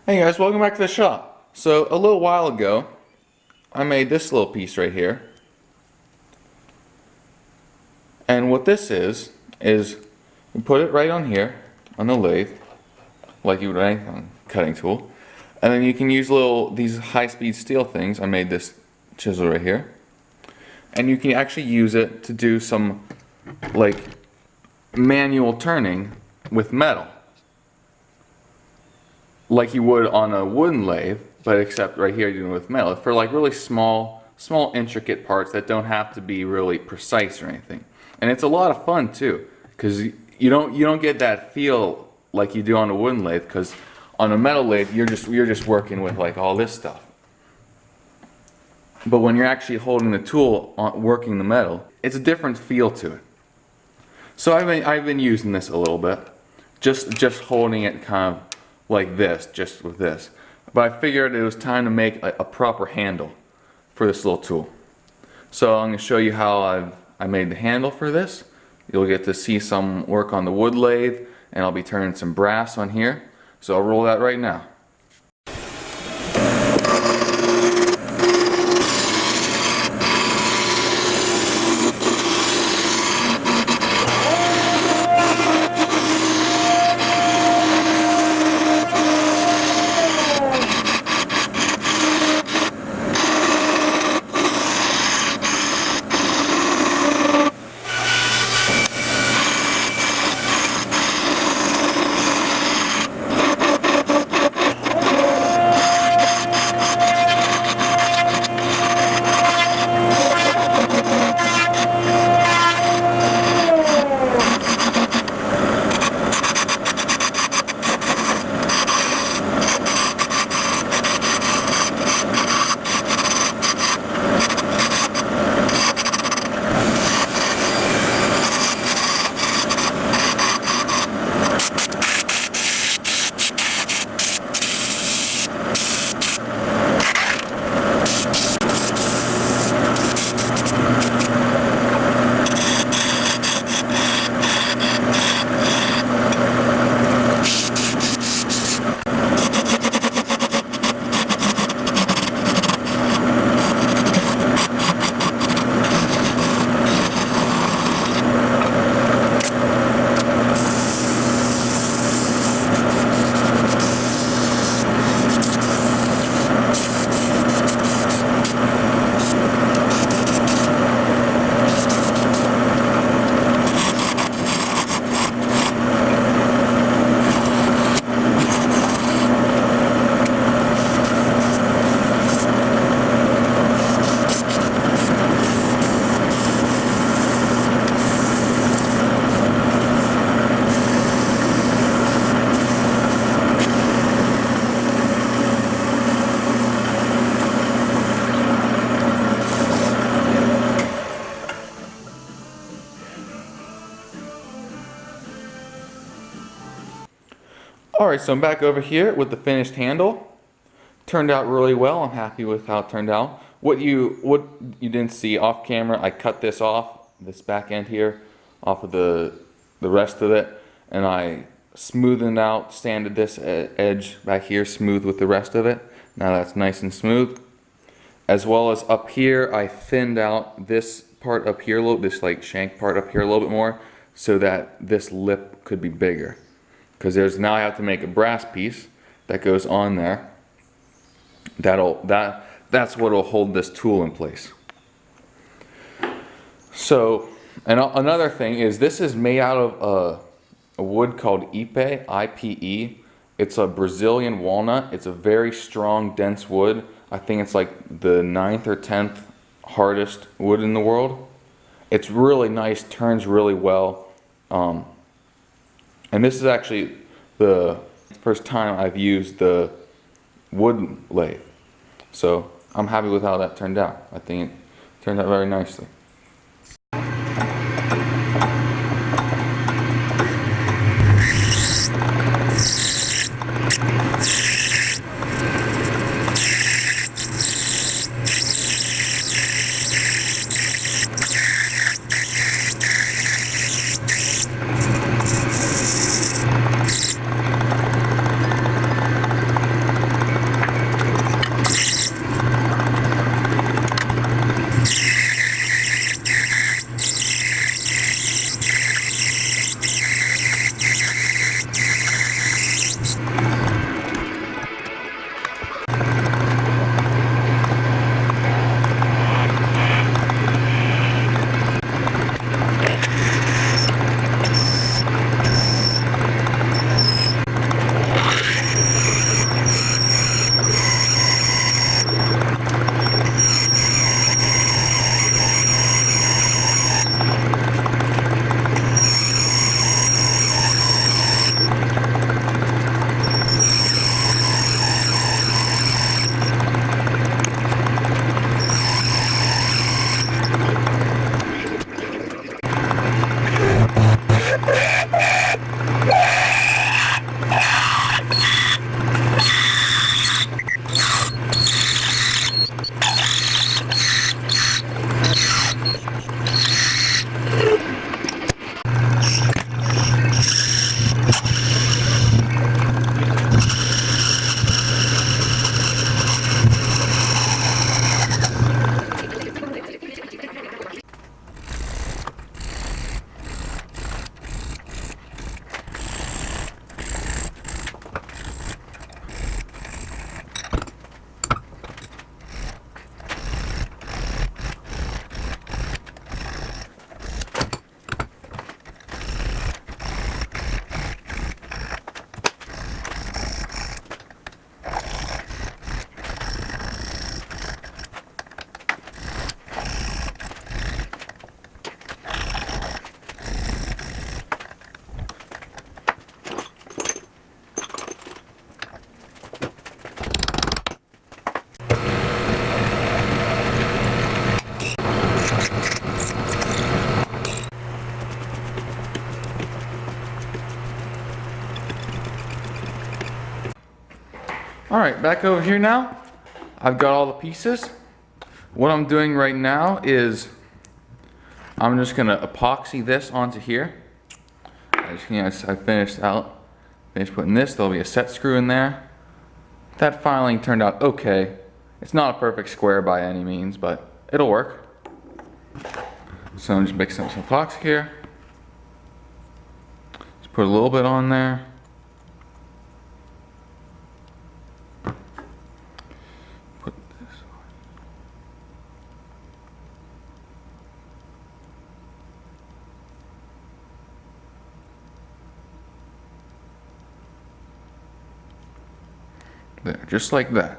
Hey guys, welcome back to the shop. So a little while ago, I made this little piece right here. And what this is you put it right on here, on the lathe, like you would any cutting tool. And then you can use these high-speed steel things. I made this chisel right here. And you can actually use it to do some, like, manual turning with metal. Like you would on a wooden lathe, but except right here you're doing it with metal. For like really small intricate parts that don't have to be really precise or anything. And it's a lot of fun too, because you don't get that feel like you do on a wooden lathe, because on a metal lathe you're just working with like all this stuff. But when you're actually holding the tool, working the metal, it's a different feel to it. So I've been using this a little bit, just holding it kind of like this, just with this. But I figured it was time to make a proper handle for this little tool. So I'm going to show you how I made the handle for this. You'll get to see some work on the wood lathe, and I'll be turning some brass on here. So I'll roll that right now. Alright, so I'm back over here with the finished handle. Turned out really well. I'm happy with how it turned out. What you didn't see off camera, I cut this off, this back end here, off of the rest of it, and I smoothed out, sanded this edge back here smooth with the rest of it. Now that's nice and smooth. As well as up here, I thinned out this part up here a little, this like shank part up here a little bit more, so that this lip could be bigger. Because now I have to make a brass piece that goes on there. That's what will hold this tool in place. So, and another thing is, this is made out of a wood called Ipe, I-P-E. It's a Brazilian walnut. It's a very strong, dense wood. I think it's like the 9th or 10th hardest wood in the world. It's really nice, turns really well. And this is actually the first time I've used the wood lathe. So I'm happy with how that turned out. I think it turned out very nicely. Alright, back over here now. I've got all the pieces. What I'm doing right now is I'm just going to epoxy this onto here. I finished putting this. There'll be a set screw in there. That filing turned out okay. It's not a perfect square by any means, but it'll work. So I'm just mixing up some epoxy here. Just put a little bit on there. Put this on. There, just like that.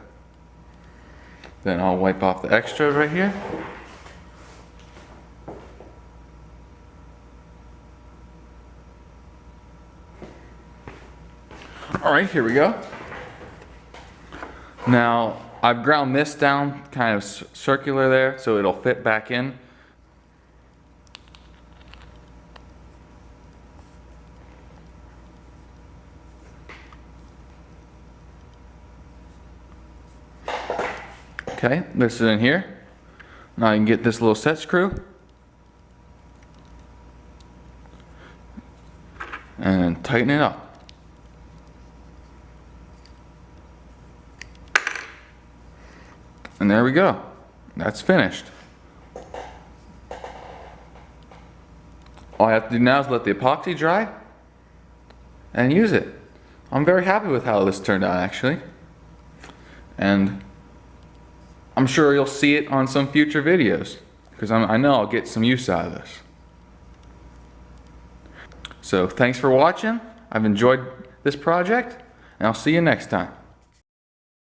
Then I'll wipe off the extra right here. Alright, here we go. Now, I've ground this down kind of circular there so it'll fit back in. Okay, this is in here. Now I can get this little set screw and tighten it up. And there we go. That's finished. All I have to do now is let the epoxy dry and use it. I'm very happy with how this turned out actually. And I'm sure you'll see it on some future videos because I know I'll get some use out of this. So thanks for watching. I've enjoyed this project and I'll see you next time.